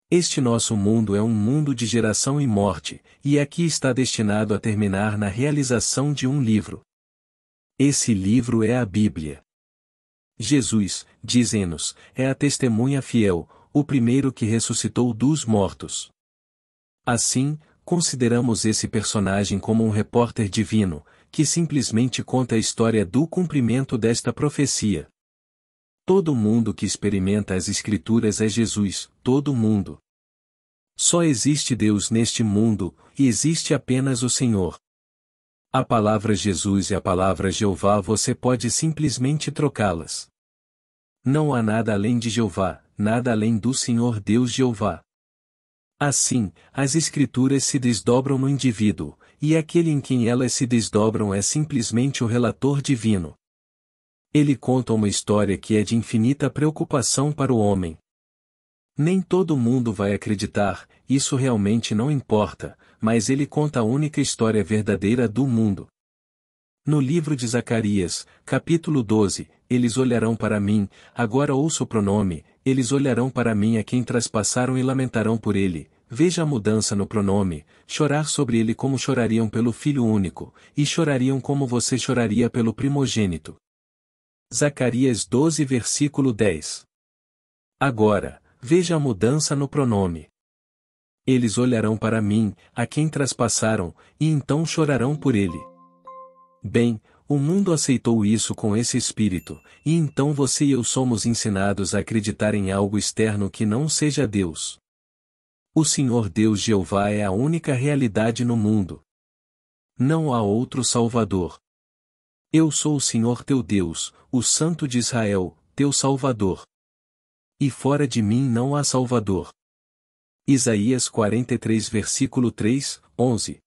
Este nosso mundo é um mundo de geração e morte, e aqui está destinado a terminar na realização de um livro. Esse livro é a Bíblia. Jesus, dizem-nos, é a testemunha fiel, o primeiro que ressuscitou dos mortos. Assim, consideramos esse personagem como um repórter divino, que simplesmente conta a história do cumprimento desta profecia. Todo mundo que experimenta as Escrituras é Jesus, todo mundo. Só existe Deus neste mundo, e existe apenas o Senhor. A palavra Jesus e a palavra Jeová você pode simplesmente trocá-las. Não há nada além de Jeová, nada além do Senhor Deus Jeová. Assim, as Escrituras se desdobram no indivíduo, e aquele em quem elas se desdobram é simplesmente o relator divino. Ele conta uma história que é de infinita preocupação para o homem. Nem todo mundo vai acreditar, isso realmente não importa, mas ele conta a única história verdadeira do mundo. No livro de Zacarias, capítulo 12, eles olharão para mim, agora ouço o pronome, eles olharão para mim a quem traspassaram e lamentarão por ele. Veja a mudança no pronome, chorar sobre ele como chorariam pelo filho único, e chorariam como você choraria pelo primogênito. Zacarias 12 versículo 10. Agora, veja a mudança no pronome. Eles olharão para mim, a quem traspassaram, e então chorarão por ele. Bem, o mundo aceitou isso com esse espírito, e então você e eu somos ensinados a acreditar em algo externo que não seja Deus. O Senhor Deus Jeová é a única realidade no mundo. Não há outro Salvador. Eu sou o Senhor teu Deus, o Santo de Israel, teu Salvador. E fora de mim não há Salvador. Isaías 43 versículo 3, 11.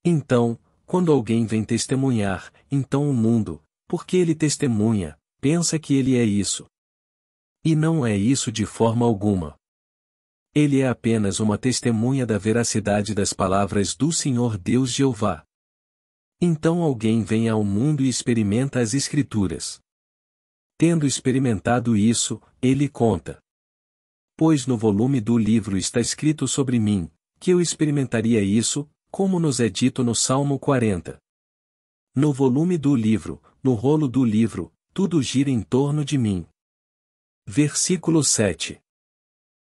Então, quando alguém vem testemunhar, então o mundo, porque ele testemunha, pensa que ele é isso. E não é isso de forma alguma. Ele é apenas uma testemunha da veracidade das palavras do Senhor Deus Jeová. Então alguém vem ao mundo e experimenta as Escrituras. Tendo experimentado isso, ele conta. Pois no volume do livro está escrito sobre mim, que eu experimentaria isso, como nos é dito no Salmo 40. No volume do livro, no rolo do livro, tudo gira em torno de mim. Versículo 7.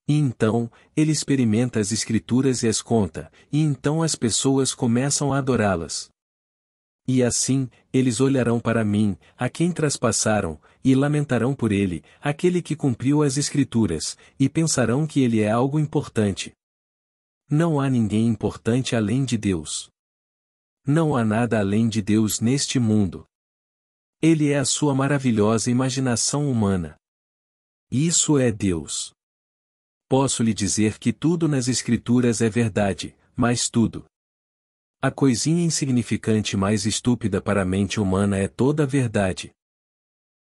E então, ele experimenta as Escrituras e as conta, e então as pessoas começam a adorá-las. E assim, eles olharão para mim, a quem traspassaram, e lamentarão por ele, aquele que cumpriu as Escrituras, e pensarão que ele é algo importante. Não há ninguém importante além de Deus. Não há nada além de Deus neste mundo. Ele é a sua maravilhosa imaginação humana. Isso é Deus. Posso lhe dizer que tudo nas Escrituras é verdade, mas tudo. A coisinha insignificante mais estúpida para a mente humana é toda a verdade.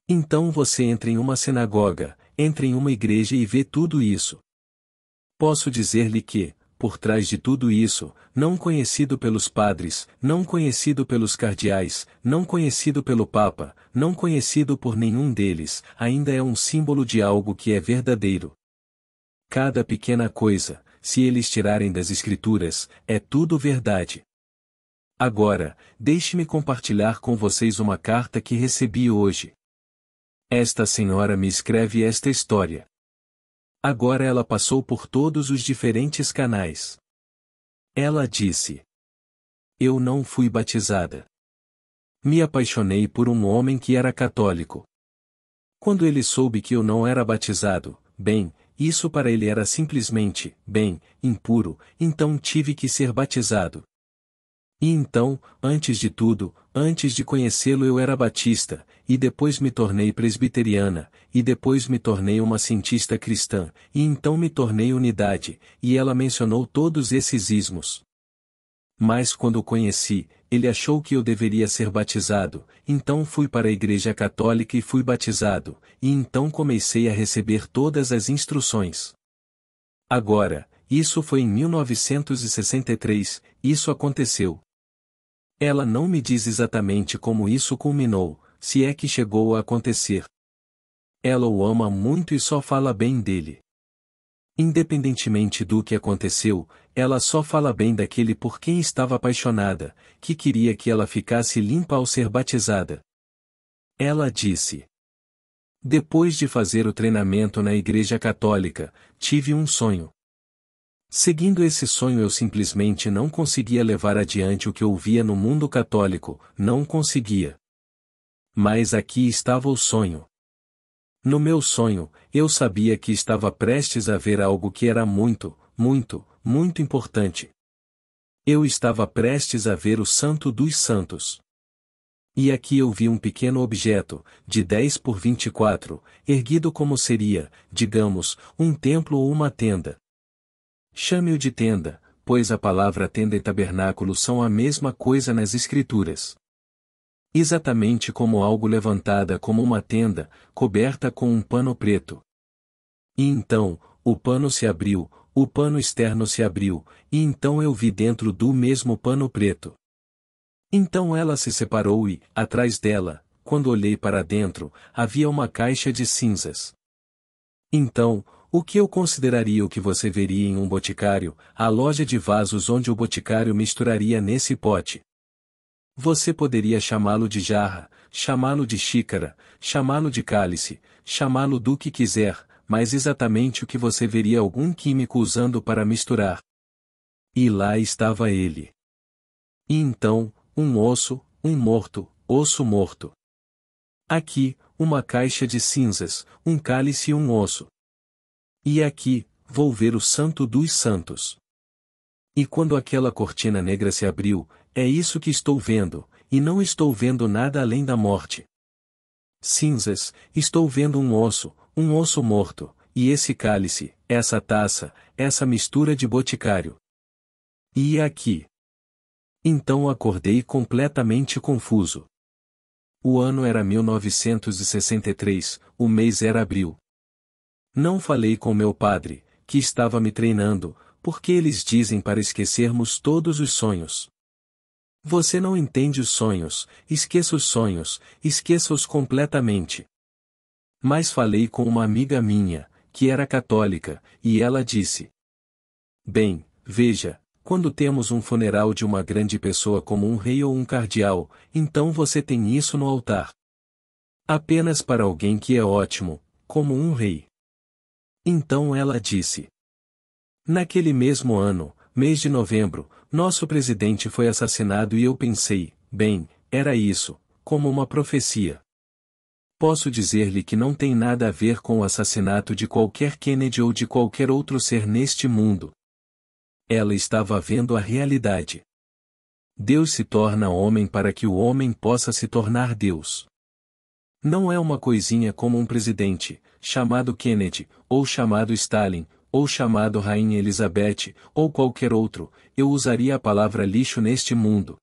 Então você entra em uma sinagoga, entra em uma igreja e vê tudo isso. Posso dizer-lhe que, por trás de tudo isso, não conhecido pelos padres, não conhecido pelos cardeais, não conhecido pelo Papa, não conhecido por nenhum deles, ainda é um símbolo de algo que é verdadeiro. Cada pequena coisa, se eles tirarem das Escrituras, é tudo verdade. Agora, deixe-me compartilhar com vocês uma carta que recebi hoje. Esta senhora me escreve esta história. Agora ela passou por todos os diferentes canais. Ela disse: Eu não fui batizada. Me apaixonei por um homem que era católico. Quando ele soube que eu não era batizado, bem, isso para ele era simplesmente, impuro, então tive que ser batizado. E então, antes de tudo, antes de conhecê-lo eu era batista, e depois me tornei presbiteriana, e depois me tornei uma cientista cristã, e então me tornei unidade, e ela mencionou todos esses ismos. Mas quando o conheci, ele achou que eu deveria ser batizado, então fui para a igreja católica e fui batizado, e então comecei a receber todas as instruções. Agora, isso foi em 1963, isso aconteceu. Ela não me diz exatamente como isso culminou, se é que chegou a acontecer. Ela o ama muito e só fala bem dele. Independentemente do que aconteceu, ela só fala bem daquele por quem estava apaixonada, que queria que ela ficasse limpa ao ser batizada. Ela disse: depois de fazer o treinamento na Igreja Católica, tive um sonho. Seguindo esse sonho eu simplesmente não conseguia levar adiante o que eu via no mundo católico, não conseguia. Mas aqui estava o sonho. No meu sonho, eu sabia que estava prestes a ver algo que era muito, muito, muito importante. Eu estava prestes a ver o Santo dos Santos. E aqui eu vi um pequeno objeto, de 10 por 24, erguido como seria, digamos, um templo ou uma tenda. Chame-o de tenda, pois a palavra tenda e tabernáculo são a mesma coisa nas Escrituras. Exatamente como algo levantada como uma tenda, coberta com um pano preto. E então, o pano se abriu, o pano externo se abriu, e então eu vi dentro do mesmo pano preto. Então ela se separou e, atrás dela, quando olhei para dentro, havia uma caixa de cinzas. Então, o que eu consideraria o que você veria em um boticário, a loja de vasos onde o boticário misturaria nesse pote? Você poderia chamá-lo de jarra, chamá-lo de xícara, chamá-lo de cálice, chamá-lo do que quiser, mas exatamente o que você veria algum químico usando para misturar. E lá estava ele. E então, um osso, um morto, osso morto. Aqui, uma caixa de cinzas, um cálice e um osso. E aqui, vou ver o Santo dos Santos. E quando aquela cortina negra se abriu, é isso que estou vendo, e não estou vendo nada além da morte. Cinzas, estou vendo um osso morto, e esse cálice, essa taça, essa mistura de boticário. E aqui. Então acordei completamente confuso. O ano era 1963, o mês era abril. Não falei com meu padre, que estava me treinando, porque eles dizem para esquecermos todos os sonhos. Você não entende os sonhos, esqueça-os completamente. Mas falei com uma amiga minha, que era católica, e ela disse: bem, veja, quando temos um funeral de uma grande pessoa como um rei ou um cardeal, então você tem isso no altar. Apenas para alguém que é ótimo, como um rei. Então ela disse: naquele mesmo ano, mês de novembro, nosso presidente foi assassinado e eu pensei, bem, era isso, como uma profecia. Posso dizer-lhe que não tem nada a ver com o assassinato de qualquer Kennedy ou de qualquer outro ser neste mundo. Ela estava vendo a realidade. Deus se torna homem para que o homem possa se tornar Deus. Não é uma coisinha como um presidente, chamado Kennedy, ou chamado Stalin, ou chamado Rainha Elizabeth, ou qualquer outro, eu usaria a palavra lixo neste mundo.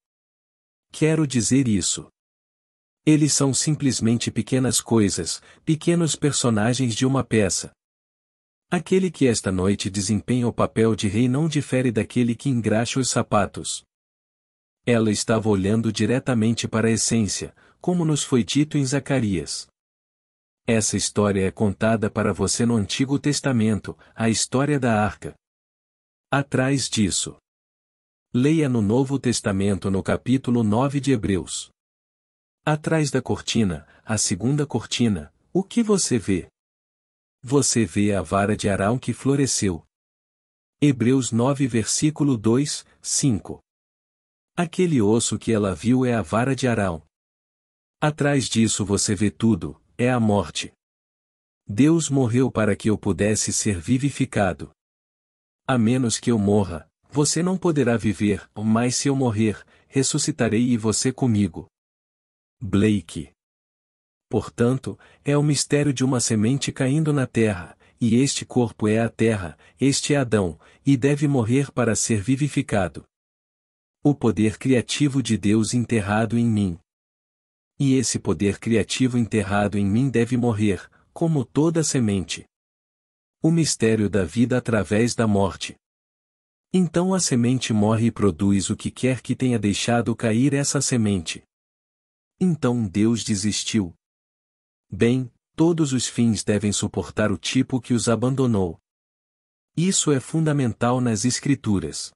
Quero dizer isso. Eles são simplesmente pequenas coisas, pequenos personagens de uma peça. Aquele que esta noite desempenha o papel de rei não difere daquele que engraxa os sapatos. Ela estava olhando diretamente para a essência, como nos foi dito em Zacarias. Essa história é contada para você no Antigo Testamento, a história da arca. Atrás disso, leia no Novo Testamento no capítulo 9 de Hebreus. Atrás da cortina, a segunda cortina, o que você vê? Você vê a vara de Arão que floresceu. Hebreus 9 versículo 2, 5. Aquele osso que ela viu é a vara de Arão. Atrás disso você vê tudo, é a morte. Deus morreu para que eu pudesse ser vivificado. A menos que eu morra, você não poderá viver, mas se eu morrer, ressuscitarei e você comigo. Blake. Portanto, é o mistério de uma semente caindo na terra, e este corpo é a terra, este é Adão, e deve morrer para ser vivificado. O poder criativo de Deus enterrado em mim. E esse poder criativo enterrado em mim deve morrer, como toda semente. O mistério da vida através da morte. Então a semente morre e produz o que quer que tenha deixado cair essa semente. Então Deus desistiu. Bem, todos os fins devem suportar o tipo que os abandonou. Isso é fundamental nas Escrituras.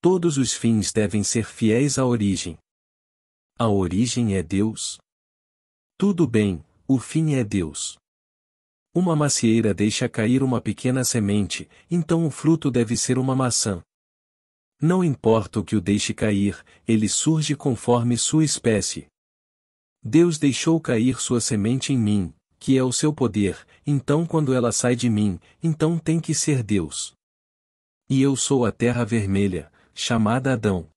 Todos os fins devem ser fiéis à origem. A origem é Deus. Tudo bem, o fim é Deus. Uma macieira deixa cair uma pequena semente, então o fruto deve ser uma maçã. Não importa o que o deixe cair, ele surge conforme sua espécie. Deus deixou cair sua semente em mim, que é o seu poder, então quando ela sai de mim, então tem que ser Deus. E eu sou a terra vermelha, chamada Adão.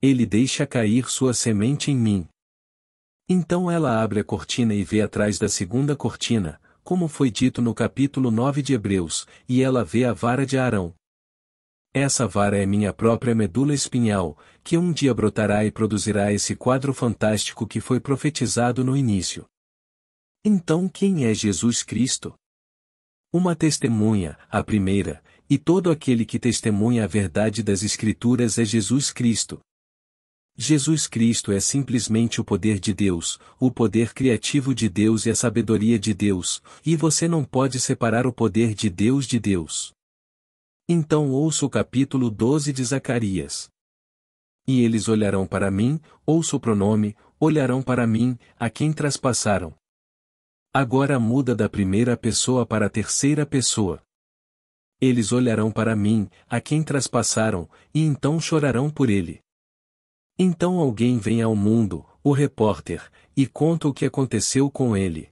Ele deixa cair sua semente em mim. Então ela abre a cortina e vê atrás da segunda cortina, como foi dito no capítulo 9 de Hebreus, e ela vê a vara de Arão. Essa vara é minha própria medula espinhal, que um dia brotará e produzirá esse quadro fantástico que foi profetizado no início. Então quem é Jesus Cristo? Uma testemunha, a primeira, e todo aquele que testemunha a verdade das Escrituras é Jesus Cristo. Jesus Cristo é simplesmente o poder de Deus, o poder criativo de Deus e a sabedoria de Deus, e você não pode separar o poder de Deus de Deus. Então ouça o capítulo 12 de Zacarias. E eles olharão para mim, ouça o pronome, olharão para mim, a quem traspassaram. Agora muda da primeira pessoa para a terceira pessoa. Eles olharão para mim, a quem traspassaram, e então chorarão por ele. Então alguém vem ao mundo, o repórter, e conta o que aconteceu com ele.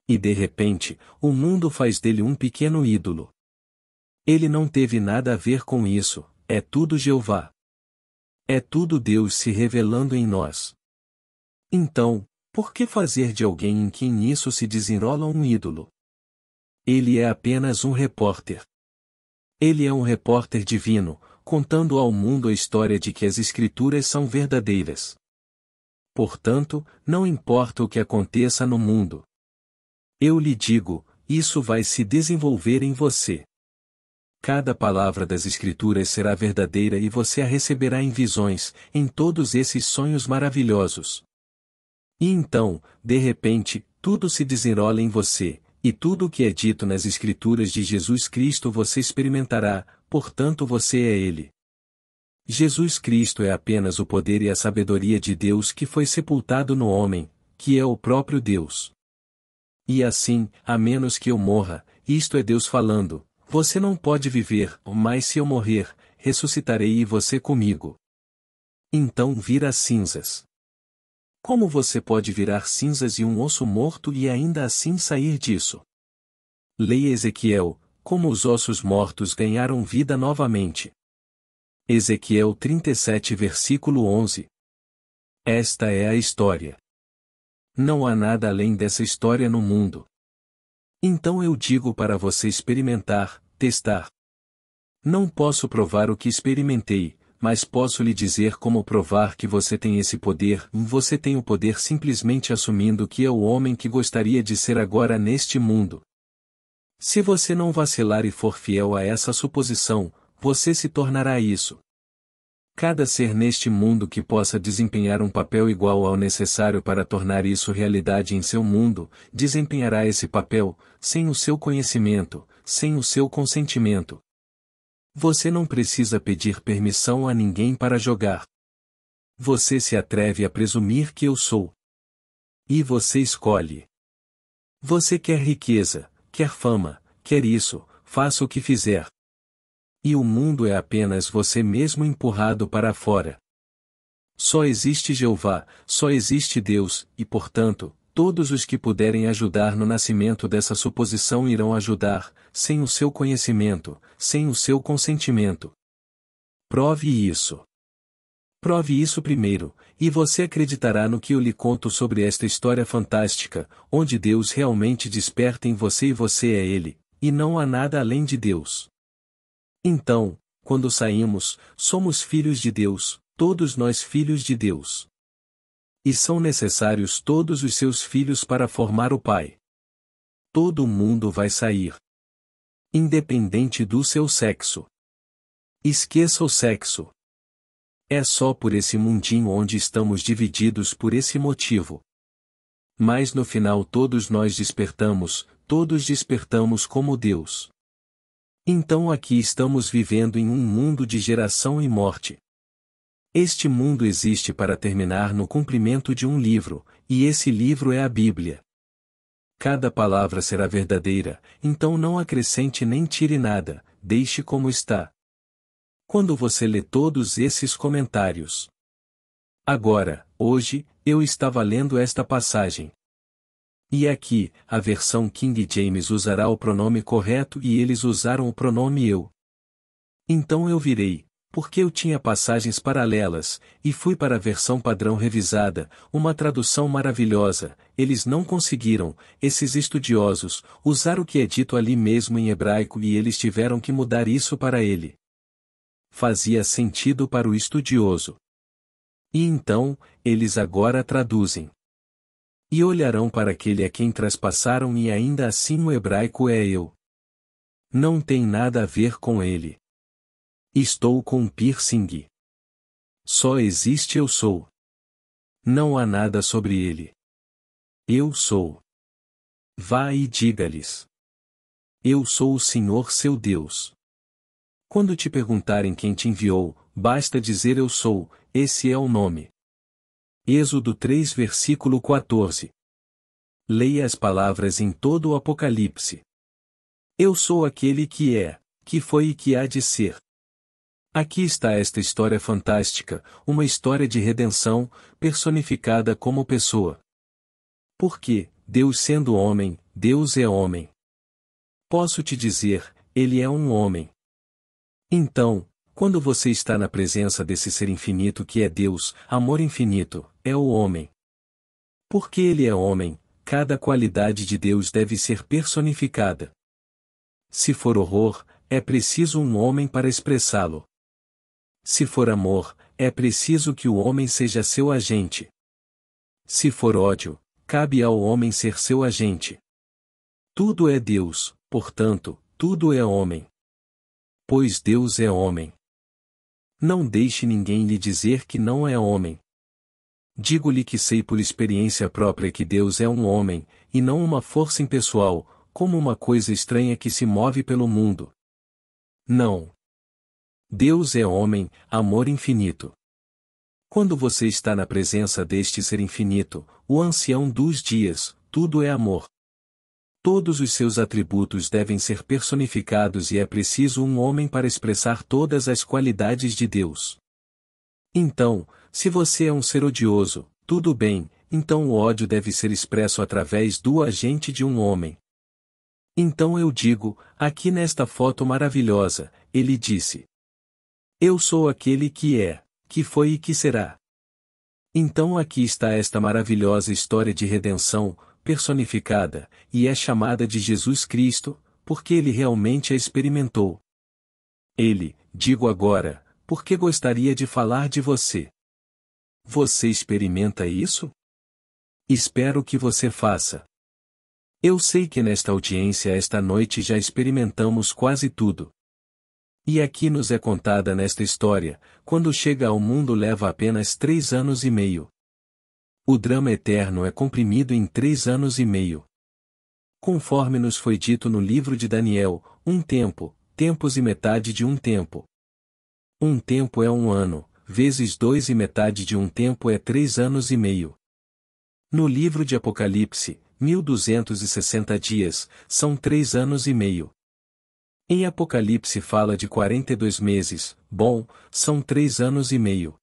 E de repente, o mundo faz dele um pequeno ídolo. Ele não teve nada a ver com isso, é tudo Jeová. É tudo Deus se revelando em nós. Então, por que fazer de alguém em quem isso se desenrola um ídolo? Ele é apenas um repórter. Ele é um repórter divino, contando ao mundo a história de que as Escrituras são verdadeiras. Portanto, não importa o que aconteça no mundo. Eu lhe digo, isso vai se desenvolver em você. Cada palavra das Escrituras será verdadeira e você a receberá em visões, em todos esses sonhos maravilhosos. E então, de repente, tudo se desenrola em você, e tudo o que é dito nas Escrituras de Jesus Cristo você experimentará, portanto você é Ele. Jesus Cristo é apenas o poder e a sabedoria de Deus que foi sepultado no homem, que é o próprio Deus. E assim, a menos que eu morra, isto é Deus falando, você não pode viver, mas se eu morrer, ressuscitarei e você comigo. Então vira cinzas. Como você pode virar cinzas e um osso morto e ainda assim sair disso? Leia Ezequiel, como os ossos mortos ganharam vida novamente. Ezequiel 37 versículo 11. Esta é a história. Não há nada além dessa história no mundo. Então eu digo para você experimentar, testar. Não posso provar o que experimentei, mas posso lhe dizer como provar que você tem esse poder. Você tem o poder simplesmente assumindo que é o homem que gostaria de ser agora neste mundo. Se você não vacilar e for fiel a essa suposição, você se tornará isso. Cada ser neste mundo que possa desempenhar um papel igual ao necessário para tornar isso realidade em seu mundo, desempenhará esse papel, sem o seu conhecimento, sem o seu consentimento. Você não precisa pedir permissão a ninguém para jogar. Você se atreve a presumir que eu sou. E você escolhe. Você quer riqueza, quer fama, quer isso, faça o que fizer. E o mundo é apenas você mesmo empurrado para fora. Só existe Jeová, só existe Deus, e portanto, todos os que puderem ajudar no nascimento dessa suposição irão ajudar, sem o seu conhecimento, sem o seu consentimento. Prove isso. Prove isso primeiro, e você acreditará no que eu lhe conto sobre esta história fantástica, onde Deus realmente desperta em você e você é Ele, e não há nada além de Deus. Então, quando saímos, somos filhos de Deus, todos nós filhos de Deus. E são necessários todos os seus filhos para formar o Pai. Todo mundo vai sair. Independente do seu sexo. Esqueça o sexo. É só por esse mundinho onde estamos divididos por esse motivo. Mas no final todos nós despertamos, todos despertamos como Deus. Então aqui estamos vivendo em um mundo de geração e morte. Este mundo existe para terminar no cumprimento de um livro, e esse livro é a Bíblia. Cada palavra será verdadeira, então não acrescente nem tire nada, deixe como está. Quando você lê todos esses comentários. Agora, hoje, eu estava lendo esta passagem. E aqui, a versão King James usará o pronome correto e eles usaram o pronome eu. Então eu virei, porque eu tinha passagens paralelas, e fui para a versão padrão revisada, uma tradução maravilhosa. Eles não conseguiram, esses estudiosos, usar o que é dito ali mesmo em hebraico e eles tiveram que mudar isso para ele. Fazia sentido para o estudioso. E então, eles agora traduzem. E olharão para aquele a quem traspassaram e ainda assim o hebraico é eu. Não tem nada a ver com ele. Estou com um piercing. Só existe eu sou. Não há nada sobre ele. Eu sou. Vá e diga-lhes. Eu sou o Senhor seu Deus. Quando te perguntarem quem te enviou, basta dizer eu sou, esse é o nome. Êxodo 3 versículo 14. Leia as palavras em todo o Apocalipse. Eu sou aquele que é, que foi e que há de ser. Aqui está esta história fantástica, uma história de redenção, personificada como pessoa. Porque, Deus sendo homem, Deus é homem. Posso te dizer, ele é um homem. Então, quando você está na presença desse ser infinito que é Deus, amor infinito, é o homem. Porque ele é homem, cada qualidade de Deus deve ser personificada. Se for horror, é preciso um homem para expressá-lo. Se for amor, é preciso que o homem seja seu agente. Se for ódio, cabe ao homem ser seu agente. Tudo é Deus, portanto, tudo é homem. Pois Deus é homem. Não deixe ninguém lhe dizer que não é homem. Digo-lhe que sei por experiência própria que Deus é um homem, e não uma força impessoal, como uma coisa estranha que se move pelo mundo. Não. Deus é homem, amor infinito. Quando você está na presença deste ser infinito, o ancião dos dias, tudo é amor. Todos os seus atributos devem ser personificados e é preciso um homem para expressar todas as qualidades de Deus. Então, se você é um ser odioso, tudo bem, então o ódio deve ser expresso através do agente de um homem. Então eu digo, aqui nesta foto maravilhosa, ele disse: Eu sou aquele que é, que foi e que será. Então aqui está esta maravilhosa história de redenção, personificada, e é chamada de Jesus Cristo, porque ele realmente a experimentou. Ele, digo agora, porque gostaria de falar de você. Você experimenta isso? Espero que você faça. Eu sei que nesta audiência esta noite já experimentamos quase tudo. E aqui nos é contada nesta história, quando chega ao mundo leva apenas 3 anos e meio. O drama eterno é comprimido em 3 anos e meio. Conforme nos foi dito no livro de Daniel, um tempo, tempos e metade de um tempo. Um tempo é um ano, vezes 2 e metade de um tempo é 3 anos e meio. No livro de Apocalipse, 1260 dias, são 3 anos e meio. Em Apocalipse fala de 42 meses, bom, são 3 anos e meio.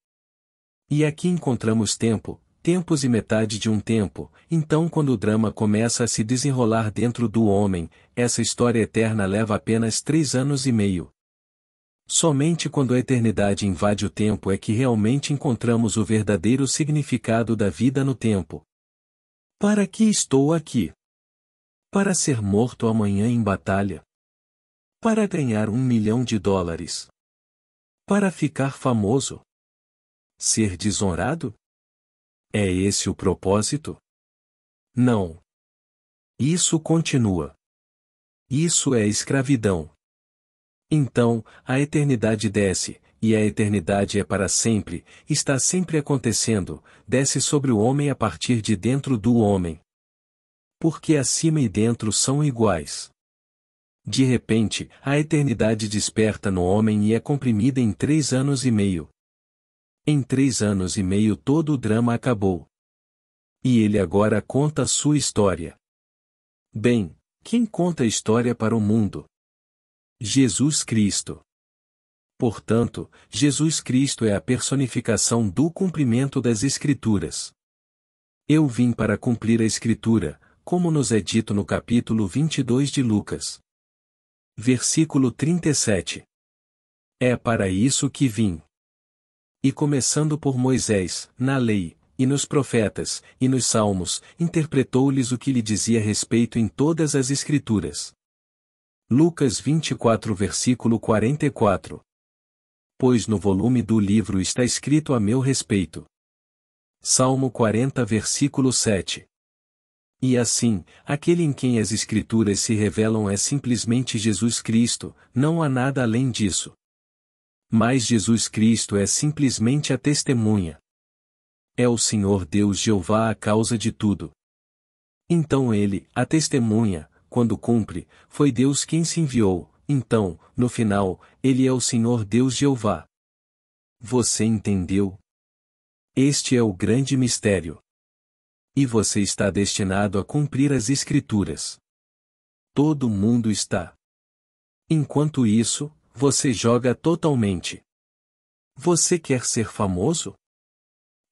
E aqui encontramos tempo, tempos e metade de um tempo, então quando o drama começa a se desenrolar dentro do homem, essa história eterna leva apenas 3 anos e meio. Somente quando a eternidade invade o tempo é que realmente encontramos o verdadeiro significado da vida no tempo. Para que estou aqui? Para ser morto amanhã em batalha? Para ganhar $1 milhão? Para ficar famoso? Ser desonrado? É esse o propósito? Não. Isso continua. Isso é escravidão. Então, a eternidade desce, e a eternidade é para sempre, está sempre acontecendo, desce sobre o homem a partir de dentro do homem. Porque acima e dentro são iguais. De repente, a eternidade desperta no homem e é comprimida em 3 anos e meio. Em 3 anos e meio todo o drama acabou. E ele agora conta sua história. Bem, quem conta a história para o mundo? Jesus Cristo. Portanto, Jesus Cristo é a personificação do cumprimento das Escrituras. Eu vim para cumprir a Escritura, como nos é dito no capítulo 22 de Lucas. Versículo 37. É para isso que vim. E começando por Moisés, na lei, e nos profetas, e nos salmos, interpretou-lhes o que lhe dizia respeito em todas as Escrituras. Lucas 24 versículo 44. Pois no volume do livro está escrito a meu respeito. Salmo 40 versículo 7. E assim, aquele em quem as Escrituras se revelam é simplesmente Jesus Cristo, não há nada além disso. Mas Jesus Cristo é simplesmente a testemunha. É o Senhor Deus Jeová a causa de tudo. Então ele, a testemunha, quando cumpre, foi Deus quem se enviou, então, no final, ele é o Senhor Deus Jeová. Você entendeu? Este é o grande mistério. E você está destinado a cumprir as Escrituras. Todo mundo está. Enquanto isso, você joga totalmente. Você quer ser famoso?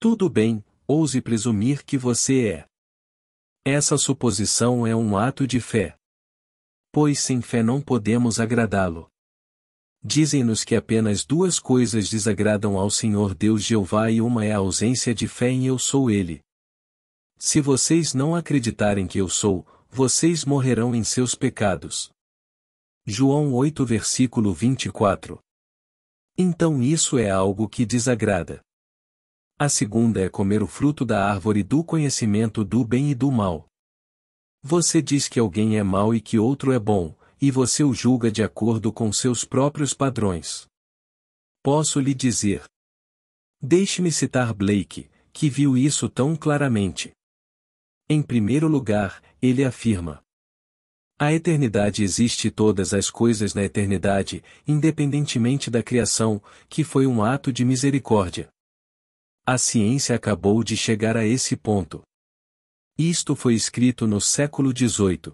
Tudo bem, ouse presumir que você é. Essa suposição é um ato de fé. Pois sem fé não podemos agradá-lo. Dizem-nos que apenas 2 coisas desagradam ao Senhor Deus Jeová e uma é a ausência de fé em Eu Sou Ele. Se vocês não acreditarem que eu sou, vocês morrerão em seus pecados. João 8 versículo 24. Então isso é algo que desagrada. A segunda é comer o fruto da árvore do conhecimento do bem e do mal. Você diz que alguém é mau e que outro é bom, e você o julga de acordo com seus próprios padrões. Posso lhe dizer. Deixe-me citar Blake, que viu isso tão claramente. Em primeiro lugar, ele afirma: a eternidade existe e todas as coisas na eternidade, independentemente da criação, que foi um ato de misericórdia. A ciência acabou de chegar a esse ponto. Isto foi escrito no século XVIII.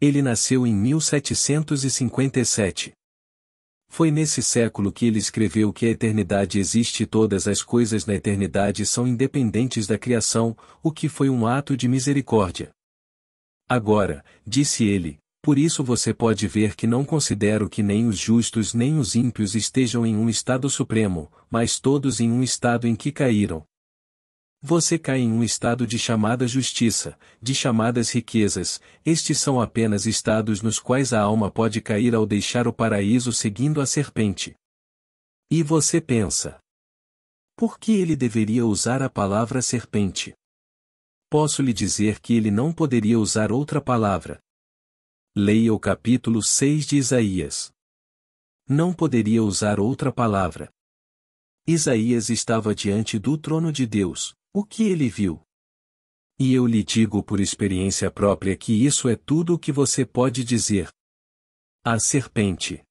Ele nasceu em 1757. Foi nesse século que ele escreveu que a eternidade existe e todas as coisas na eternidade são independentes da criação, o que foi um ato de misericórdia. Agora, disse ele, por isso você pode ver que não considero que nem os justos nem os ímpios estejam em um estado supremo, mas todos em um estado em que caíram. Você cai em um estado de chamada justiça, de chamadas riquezas, estes são apenas estados nos quais a alma pode cair ao deixar o paraíso seguindo a serpente. E você pensa: por que ele deveria usar a palavra serpente? Posso lhe dizer que ele não poderia usar outra palavra. Leia o capítulo 6 de Isaías. Não poderia usar outra palavra. Isaías estava diante do trono de Deus. O que ele viu? E eu lhe digo por experiência própria que isso é tudo o que você pode dizer. A serpente.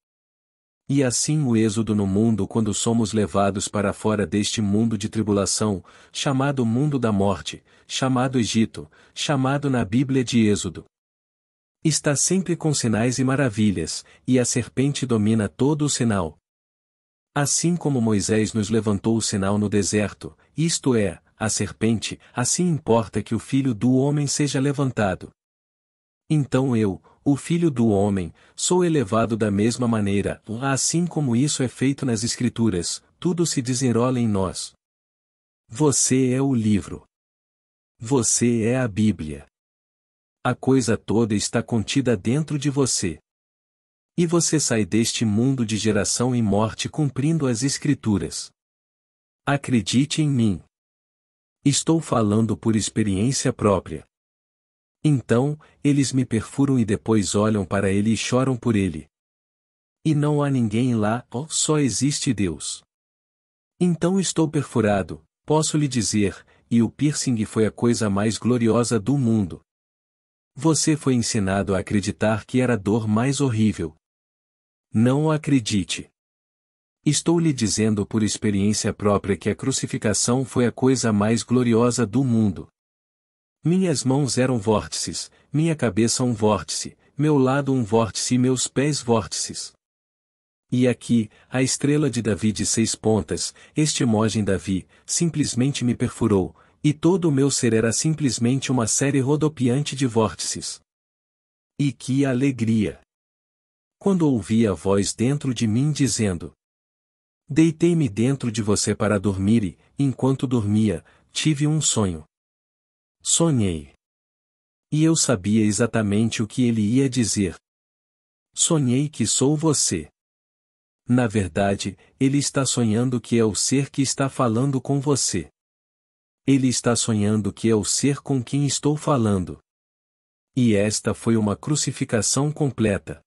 E assim o êxodo no mundo quando somos levados para fora deste mundo de tribulação, chamado mundo da morte, chamado Egito, chamado na Bíblia de Êxodo. Está sempre com sinais e maravilhas, e a serpente domina todo o sinal. Assim como Moisés nos levantou o sinal no deserto, isto é, a serpente, assim importa que o Filho do Homem seja levantado. Então eu, o Filho do Homem, sou elevado da mesma maneira, assim como isso é feito nas Escrituras, tudo se desenrola em nós. Você é o livro. Você é a Bíblia. A coisa toda está contida dentro de você. E você sai deste mundo de geração e morte cumprindo as Escrituras. Acredite em mim. Estou falando por experiência própria. Então, eles me perfuram e depois olham para ele e choram por ele. E não há ninguém lá, só existe Deus. Então estou perfurado, posso lhe dizer, e o piercing foi a coisa mais gloriosa do mundo. Você foi ensinado a acreditar que era a dor mais horrível. Não o acredite. Estou lhe dizendo por experiência própria que a crucificação foi a coisa mais gloriosa do mundo. Minhas mãos eram vórtices, minha cabeça um vórtice, meu lado um vórtice e meus pés vórtices. E aqui, a estrela de Davi de 6 pontas, este Mojem Davi, simplesmente me perfurou, e todo o meu ser era simplesmente uma série rodopiante de vórtices. E que alegria! Quando ouvi a voz dentro de mim dizendo: deitei-me dentro de você para dormir e, enquanto dormia, tive um sonho. Sonhei. E eu sabia exatamente o que ele ia dizer. Sonhei que sou você. Na verdade, ele está sonhando que é o ser que está falando com você. Ele está sonhando que é o ser com quem estou falando. E esta foi uma crucificação completa.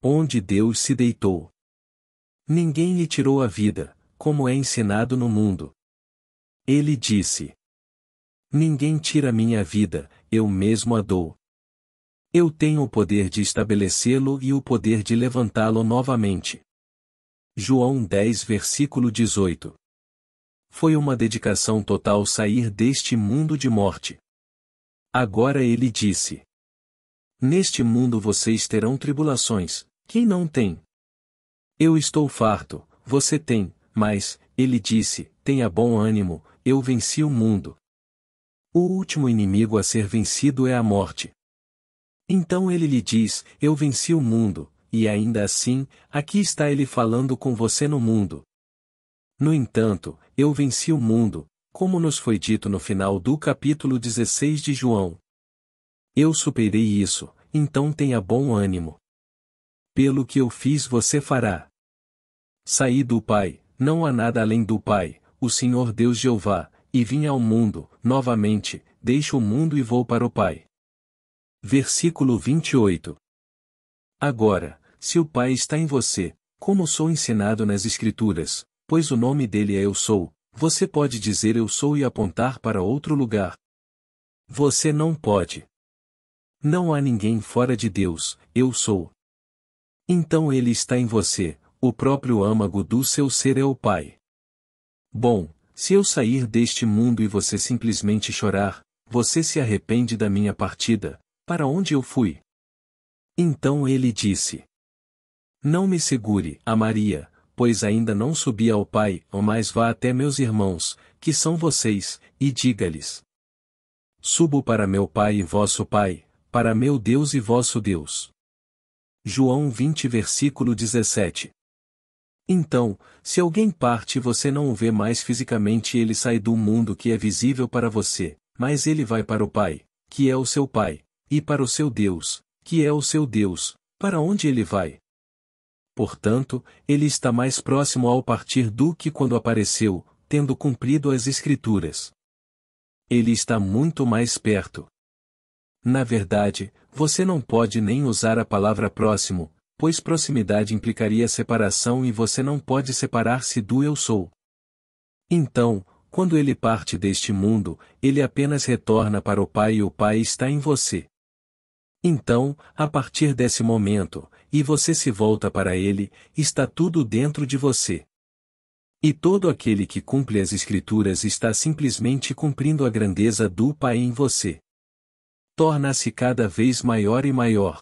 Onde Deus se deitou. Ninguém lhe tirou a vida, como é ensinado no mundo. Ele disse: ninguém tira minha vida, eu mesmo a dou. Eu tenho o poder de estabelecê-lo e o poder de levantá-lo novamente. João 10 versículo 18. Foi uma dedicação total sair deste mundo de morte. Agora ele disse: neste mundo vocês terão tribulações, quem não tem? Eu estou farto, você tem, mas, ele disse, tenha bom ânimo, eu venci o mundo. O último inimigo a ser vencido é a morte. Então ele lhe diz, eu venci o mundo, e ainda assim, aqui está ele falando com você no mundo. No entanto, eu venci o mundo, como nos foi dito no final do capítulo 16 de João. Eu superei isso, então tenha bom ânimo. Pelo que eu fiz você fará. Saí do Pai, não há nada além do Pai, o Senhor Deus Jeová, e vim ao mundo, novamente, deixo o mundo e vou para o Pai. Versículo 28. Agora, se o Pai está em você, como sou ensinado nas Escrituras, pois o nome dele é Eu Sou, você pode dizer Eu Sou e apontar para outro lugar. Você não pode. Não há ninguém fora de Deus, Eu Sou. Então ele está em você, o próprio âmago do seu ser é o Pai. Bom, se eu sair deste mundo e você simplesmente chorar, você se arrepende da minha partida, para onde eu fui? Então ele disse: não me segure, a Maria, pois ainda não subi ao Pai, mas vá até meus irmãos, que são vocês, e diga-lhes: subo para meu Pai e vosso Pai, para meu Deus e vosso Deus. João 20 versículo 17. Então, se alguém parte e você não o vê mais fisicamente, ele sai do mundo que é visível para você, mas ele vai para o Pai, que é o seu Pai, e para o seu Deus, que é o seu Deus, para onde ele vai? Portanto, ele está mais próximo ao partir do que quando apareceu, tendo cumprido as Escrituras. Ele está muito mais perto. Na verdade, você não pode nem usar a palavra próximo, pois proximidade implicaria separação e você não pode separar-se do Eu Sou. Então, quando ele parte deste mundo, ele apenas retorna para o Pai e o Pai está em você. Então, a partir desse momento, e você se volta para ele, está tudo dentro de você. E todo aquele que cumpre as Escrituras está simplesmente cumprindo a grandeza do Pai em você. Torna-se cada vez maior e maior.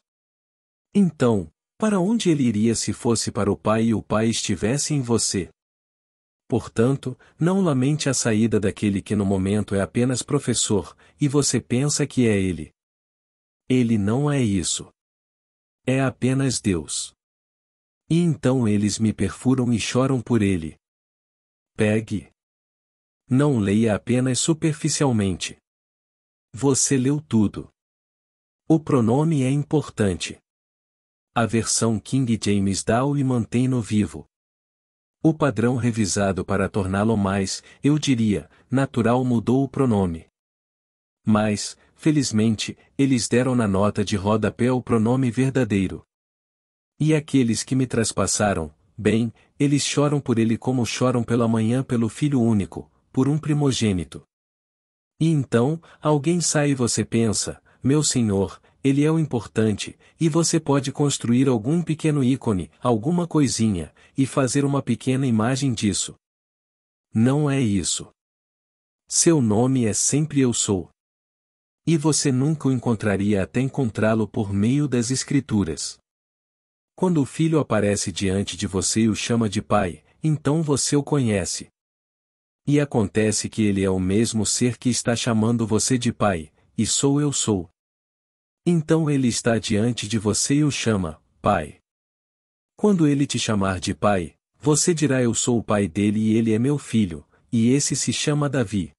Então, para onde ele iria se fosse para o Pai e o Pai estivesse em você? Portanto, não lamente a saída daquele que no momento é apenas professor, e você pensa que é ele. Ele não é isso. É apenas Deus. E então eles me perfuram e choram por ele. Pegue. Não leia apenas superficialmente. Você leu tudo. O pronome é importante. A versão King James dá-o e mantém-no vivo. O padrão revisado para torná-lo mais, eu diria, natural mudou o pronome. Mas, felizmente, eles deram na nota de rodapé o pronome verdadeiro. E aqueles que me traspassaram, bem, eles choram por ele como choram pela manhã pelo filho único, por um primogênito. E então, alguém sai e você pensa, meu senhor, ele é o importante, e você pode construir algum pequeno ícone, alguma coisinha, e fazer uma pequena imagem disso. Não é isso. Seu nome é sempre Eu Sou. E você nunca o encontraria até encontrá-lo por meio das Escrituras. Quando o Filho aparece diante de você e o chama de Pai, então você o conhece. E acontece que ele é o mesmo ser que está chamando você de Pai, e sou Eu Sou. Então ele está diante de você e o chama, Pai. Quando ele te chamar de Pai, você dirá Eu sou o Pai dele e ele é meu filho, e esse se chama Davi.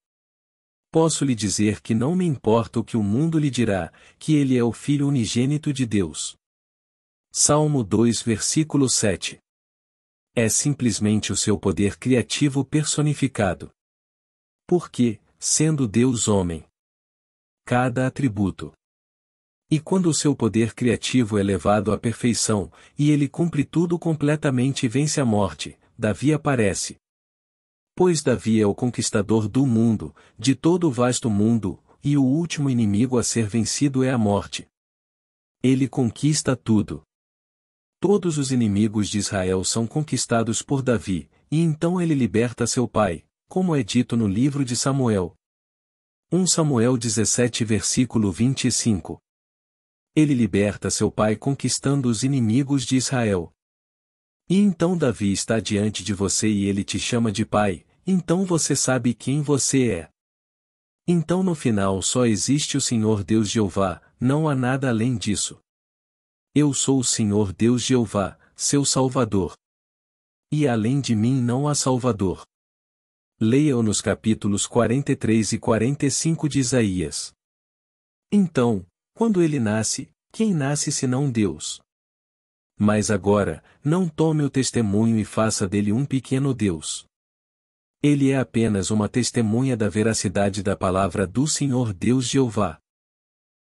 Posso lhe dizer que não me importa o que o mundo lhe dirá, que ele é o Filho unigênito de Deus. Salmo 2 versículo 7. É simplesmente o seu poder criativo personificado. Porque, sendo Deus homem, cada atributo. E quando o seu poder criativo é levado à perfeição, e ele cumpre tudo completamente e vence a morte, Davi aparece. Pois Davi é o conquistador do mundo, de todo o vasto mundo, e o último inimigo a ser vencido é a morte. Ele conquista tudo. Todos os inimigos de Israel são conquistados por Davi, e então ele liberta seu pai, como é dito no livro de Samuel. 1 Samuel 17 versículo 25. Ele liberta seu pai conquistando os inimigos de Israel. E então Davi está diante de você e ele te chama de pai, então você sabe quem você é. Então no final só existe o Senhor Deus Jeová, não há nada além disso. Eu sou o Senhor Deus Jeová, seu Salvador. E além de mim não há Salvador. Leia-o nos capítulos 43 e 45 de Isaías. Então, quando ele nasce, quem nasce senão Deus? Mas agora, não tome o testemunho e faça dele um pequeno Deus. Ele é apenas uma testemunha da veracidade da palavra do Senhor Deus Jeová.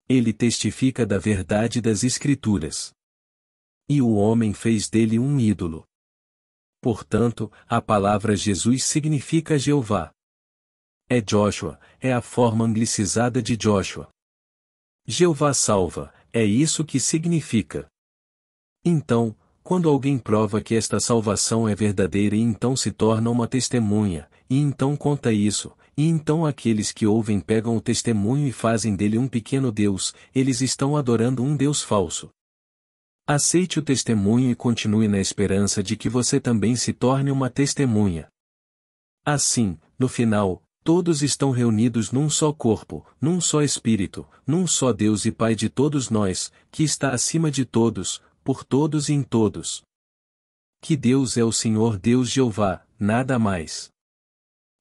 Ele testifica da verdade das Escrituras. E o homem fez dele um ídolo. Portanto, a palavra Jesus significa Jeová. É Joshua, é a forma anglicizada de Joshua. Jeová salva, é isso que significa. Então, quando alguém prova que esta salvação é verdadeira e então se torna uma testemunha, e então conta isso, e então aqueles que ouvem pegam o testemunho e fazem dele um pequeno Deus, eles estão adorando um Deus falso. Aceite o testemunho e continue na esperança de que você também se torne uma testemunha. Assim, no final, todos estão reunidos num só corpo, num só Espírito, num só Deus e Pai de todos nós, que está acima de todos, por todos e em todos. Que Deus é o Senhor Deus Jeová, nada mais.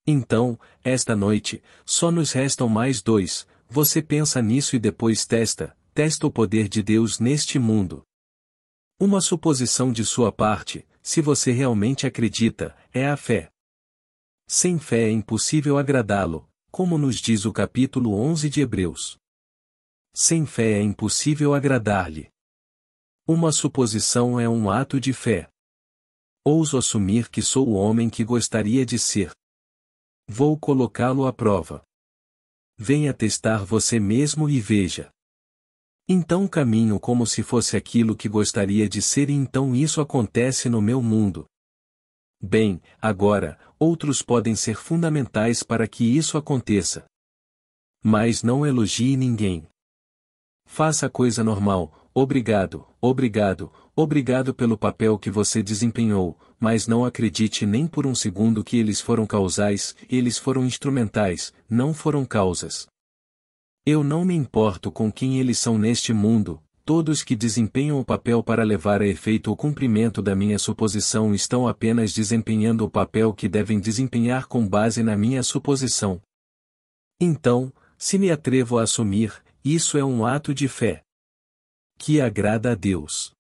Então, esta noite, só nos restam mais dois, você pensa nisso e depois testa o poder de Deus neste mundo. Uma suposição de sua parte, se você realmente acredita, é a fé. Sem fé é impossível agradá-lo, como nos diz o capítulo 11 de Hebreus. Sem fé é impossível agradar-lhe. Uma suposição é um ato de fé. Ouso assumir que sou o homem que gostaria de ser. Vou colocá-lo à prova. Venha testar você mesmo e veja. Então caminho como se fosse aquilo que gostaria de ser e então isso acontece no meu mundo. Bem, agora, outros podem ser fundamentais para que isso aconteça. Mas não elogie ninguém. Faça a coisa normal, obrigado, obrigado, obrigado pelo papel que você desempenhou, mas não acredite nem por um segundo que eles foram causais, eles foram instrumentais, não foram causas. Eu não me importo com quem eles são neste mundo, todos que desempenham o papel para levar a efeito o cumprimento da minha suposição estão apenas desempenhando o papel que devem desempenhar com base na minha suposição. Então, se me atrevo a assumir, isso é um ato de fé que agrada a Deus.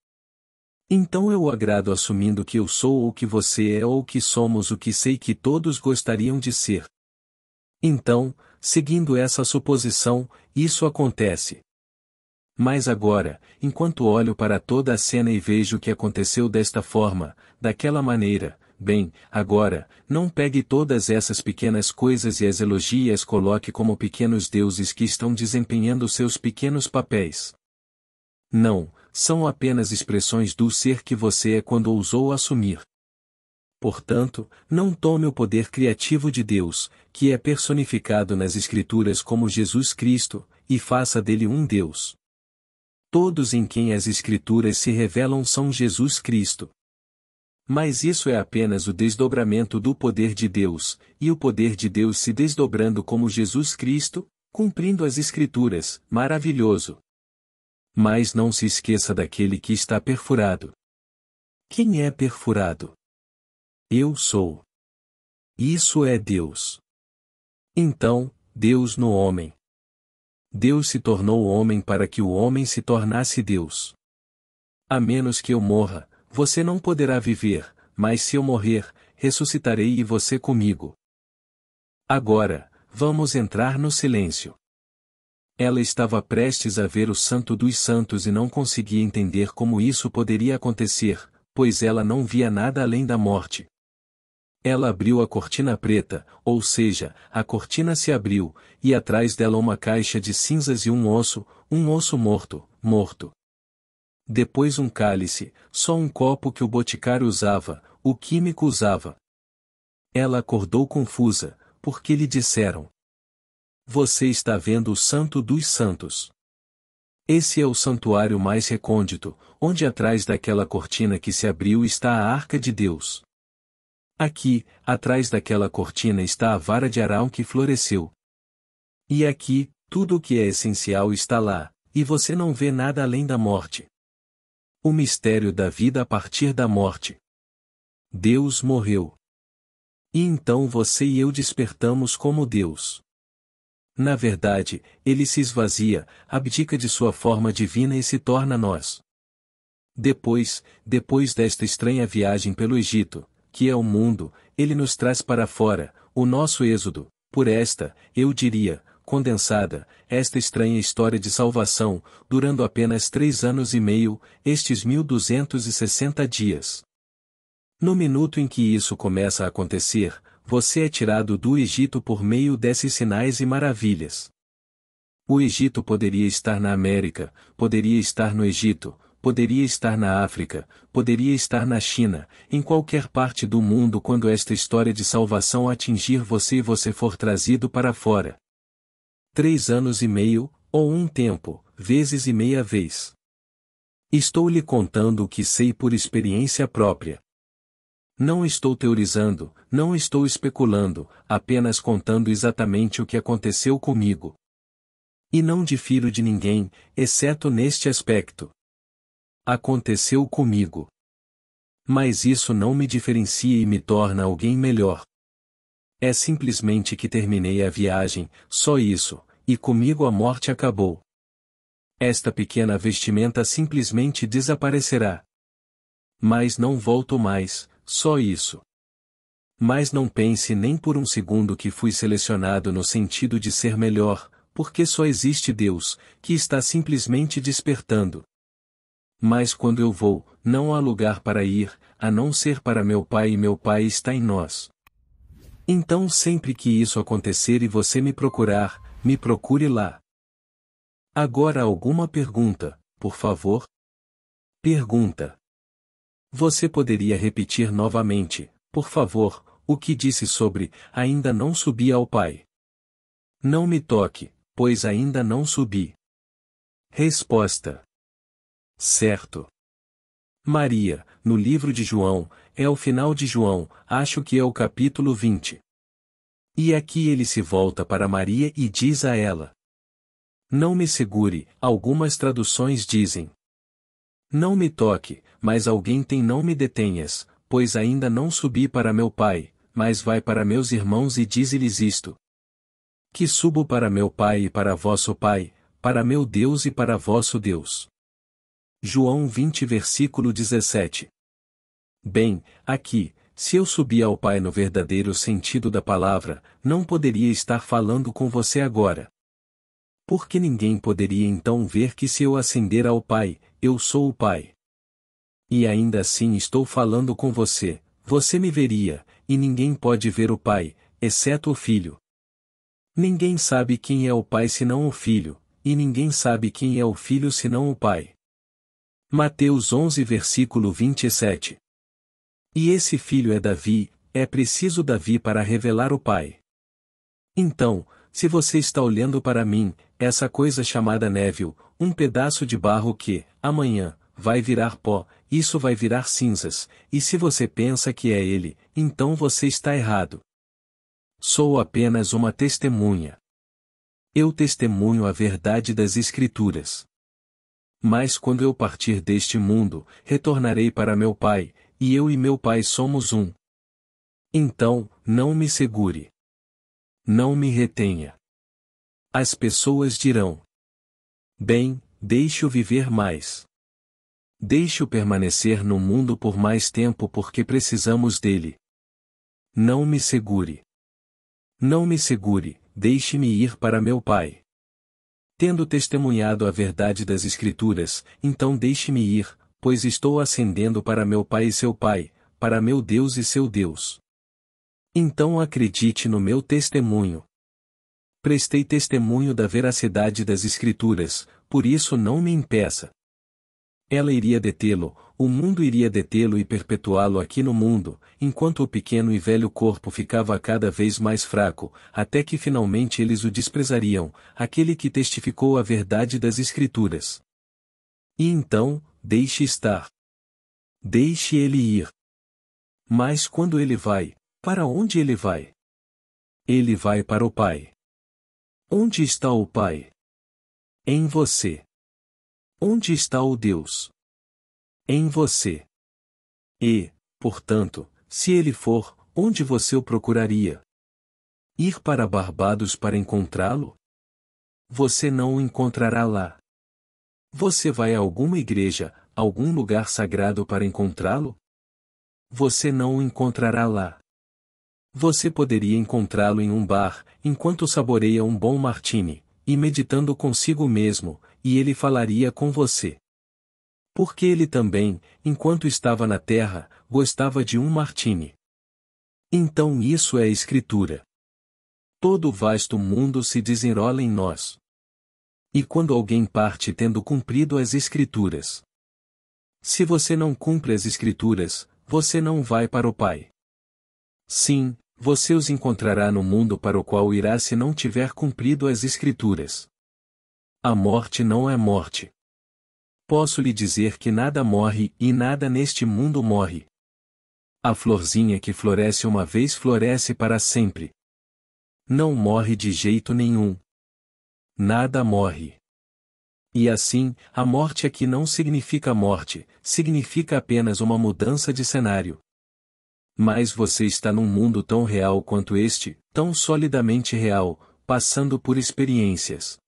Então eu o agrado assumindo que eu sou ou que você é ou que somos o que sei que todos gostariam de ser. Então, seguindo essa suposição, isso acontece. Mas agora, enquanto olho para toda a cena e vejo que aconteceu desta forma, daquela maneira, Bem, agora, não pegue todas essas pequenas coisas e as elogie e as coloque como pequenos deuses que estão desempenhando seus pequenos papéis. Não, são apenas expressões do ser que você é quando ousou assumir. Portanto, não tome o poder criativo de Deus, que é personificado nas Escrituras como Jesus Cristo, e faça dele um Deus. Todos em quem as Escrituras se revelam são Jesus Cristo. Mas isso é apenas o desdobramento do poder de Deus, e o poder de Deus se desdobrando como Jesus Cristo, cumprindo as Escrituras, maravilhoso. Mas não se esqueça daquele que está perfurado. Quem é perfurado? Eu sou. Isso é Deus. Então, Deus no homem. Deus se tornou homem para que o homem se tornasse Deus. A menos que eu morra, você não poderá viver, mas se eu morrer, ressuscitarei e você comigo. Agora, vamos entrar no silêncio. Ela estava prestes a ver o Santo dos Santos e não conseguia entender como isso poderia acontecer, pois ela não via nada além da morte. Ela abriu a cortina preta, ou seja, a cortina se abriu, e atrás dela uma caixa de cinzas e um osso morto. Depois um cálice, só um copo que o boticário usava, o químico usava. Ela acordou confusa, porque lhe disseram: Você está vendo o Santo dos Santos. Esse é o santuário mais recôndito, onde atrás daquela cortina que se abriu está a arca de Deus. Aqui, atrás daquela cortina está a vara de Arão que floresceu. E aqui, tudo o que é essencial está lá, e você não vê nada além da morte. O mistério da vida a partir da morte. Deus morreu. E então você e eu despertamos como Deus. Na verdade, ele se esvazia, abdica de sua forma divina e se torna nós. Depois desta estranha viagem pelo Egito, que é o mundo, ele nos traz para fora, o nosso êxodo, por esta, eu diria, condensada, esta estranha história de salvação, durando apenas 3 anos e meio, estes 1260 dias. No minuto em que isso começa a acontecer, você é tirado do Egito por meio desses sinais e maravilhas. O Egito poderia estar na América, poderia estar no Egito, poderia estar na África, poderia estar na China, em qualquer parte do mundo quando esta história de salvação atingir você e você for trazido para fora. 3 anos e meio, ou um tempo, vezes e meia vez. Estou lhe contando o que sei por experiência própria. Não estou teorizando, não estou especulando, apenas contando exatamente o que aconteceu comigo. E não difiro de ninguém, exceto neste aspecto. Aconteceu comigo. Mas isso não me diferencia e me torna alguém melhor. É simplesmente que terminei a viagem, só isso, e comigo a morte acabou. Esta pequena vestimenta simplesmente desaparecerá. Mas não volto mais, só isso. Mas não pense nem por um segundo que fui selecionado no sentido de ser melhor, porque só existe Deus, que está simplesmente despertando. Mas quando eu vou, não há lugar para ir, a não ser para meu Pai e meu Pai está em nós. Então sempre que isso acontecer e você me procurar, me procure lá. Agora alguma pergunta, por favor? Pergunta. Você poderia repetir novamente, por favor, o que disse sobre, ainda não subi ao Pai? Não me toque, pois ainda não subi. Resposta. Certo. Maria, no livro de João, é o final de João, acho que é o capítulo 20. E aqui ele se volta para Maria e diz a ela: Não me segure, algumas traduções dizem. Não me toque, mas alguém tem não me detenhas, pois ainda não subi para meu Pai, mas vai para meus irmãos e dize-lhes isto. Que subo para meu Pai e para vosso Pai, para meu Deus e para vosso Deus. João 20 versículo 17. Bem, aqui, se eu subir ao Pai no verdadeiro sentido da palavra, não poderia estar falando com você agora. Porque ninguém poderia então ver que se eu ascender ao Pai, eu sou o Pai. E ainda assim estou falando com você, você me veria, e ninguém pode ver o Pai, exceto o Filho. Ninguém sabe quem é o Pai senão o Filho, e ninguém sabe quem é o Filho senão o Pai. Mateus 11 versículo 27. E esse filho é Davi, é preciso Davi para revelar o Pai. Então, se você está olhando para mim, essa coisa chamada névoa, um pedaço de barro que, amanhã, vai virar pó, isso vai virar cinzas, e se você pensa que é ele, então você está errado. Sou apenas uma testemunha. Eu testemunho a verdade das Escrituras. Mas quando eu partir deste mundo, retornarei para meu Pai, e eu e meu Pai somos um. Então, não me segure. Não me retenha. As pessoas dirão: bem, deixe-o viver mais. Deixe-o permanecer no mundo por mais tempo porque precisamos dele. Não me segure. Não me segure, deixe-me ir para meu Pai. Tendo testemunhado a verdade das Escrituras, então deixe-me ir, pois estou ascendendo para meu Pai e seu Pai, para meu Deus e seu Deus. Então acredite no meu testemunho. Prestei testemunho da veracidade das Escrituras, por isso não me impeça. Ela iria detê-lo, o mundo iria detê-lo e perpetuá-lo aqui no mundo, enquanto o pequeno e velho corpo ficava cada vez mais fraco, até que finalmente eles o desprezariam, aquele que testificou a verdade das Escrituras. E então, deixe estar. Deixe ele ir. Mas quando ele vai, para onde ele vai? Ele vai para o Pai. Onde está o Pai? Em você. Onde está o Deus? Em você. E, portanto, se ele for, onde você o procuraria? Ir para Barbados para encontrá-lo? Você não o encontrará lá. Você vai a alguma igreja, algum lugar sagrado para encontrá-lo? Você não o encontrará lá. Você poderia encontrá-lo em um bar, enquanto saboreia um bom martini, e meditando consigo mesmo, e ele falaria com você. Porque ele também, enquanto estava na terra, gostava de um martini. Então isso é Escritura. Todo o vasto mundo se desenrola em nós. E quando alguém parte tendo cumprido as Escrituras. Se você não cumpre as Escrituras, você não vai para o Pai. Sim, você os encontrará no mundo para o qual irá se não tiver cumprido as Escrituras. A morte não é morte. Posso lhe dizer que nada morre e nada neste mundo morre. A florzinha que floresce uma vez floresce para sempre. Não morre de jeito nenhum. Nada morre. E assim, a morte aqui não significa morte, significa apenas uma mudança de cenário. Mas você está num mundo tão real quanto este, tão solidamente real, passando por experiências.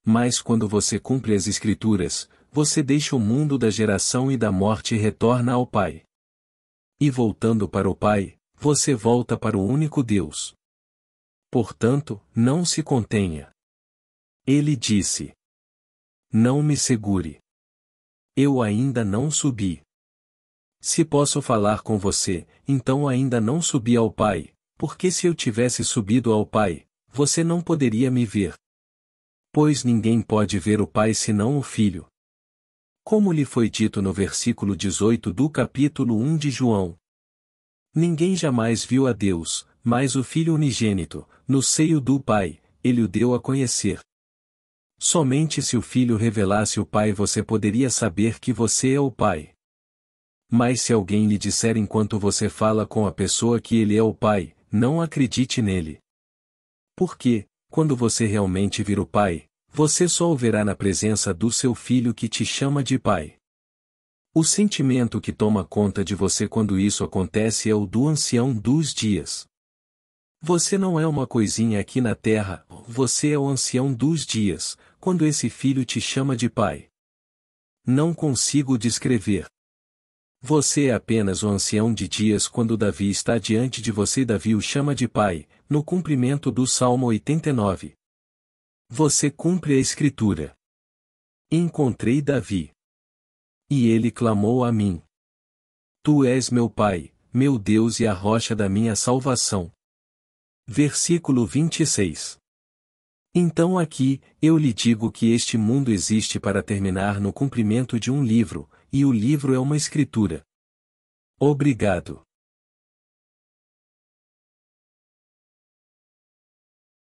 Mas quando você cumpre as Escrituras, você deixa o mundo da geração e da morte e retorna ao Pai. E voltando para o Pai, você volta para o único Deus. Portanto, não se contenha. Ele disse: não me segure. Eu ainda não subi. Se posso falar com você, então ainda não subi ao Pai, porque se eu tivesse subido ao Pai, você não poderia me ver. Pois ninguém pode ver o Pai senão o Filho. Como lhe foi dito no versículo 18 do capítulo 1 de João. Ninguém jamais viu a Deus, mas o Filho unigênito, no seio do Pai, ele o deu a conhecer. Somente se o Filho revelasse o Pai você poderia saber que você é o Pai. Mas se alguém lhe disser enquanto você fala com a pessoa que ele é o Pai, não acredite nele. Porque, quando você realmente vir o Pai, você só o verá na presença do seu Filho que te chama de Pai. O sentimento que toma conta de você quando isso acontece é o do ancião dos dias. Você não é uma coisinha aqui na terra, você é o ancião dos dias, quando esse Filho te chama de Pai. Não consigo descrever. Você é apenas o ancião de dias quando Davi está diante de você e Davi o chama de Pai, no cumprimento do Salmo 89. Você cumpre a Escritura. Encontrei Davi. E ele clamou a mim. Tu és meu Pai, meu Deus e a rocha da minha salvação. Versículo 26. Então aqui, eu lhe digo que este mundo existe para terminar no cumprimento de um livro, e o livro é uma escritura. Obrigado.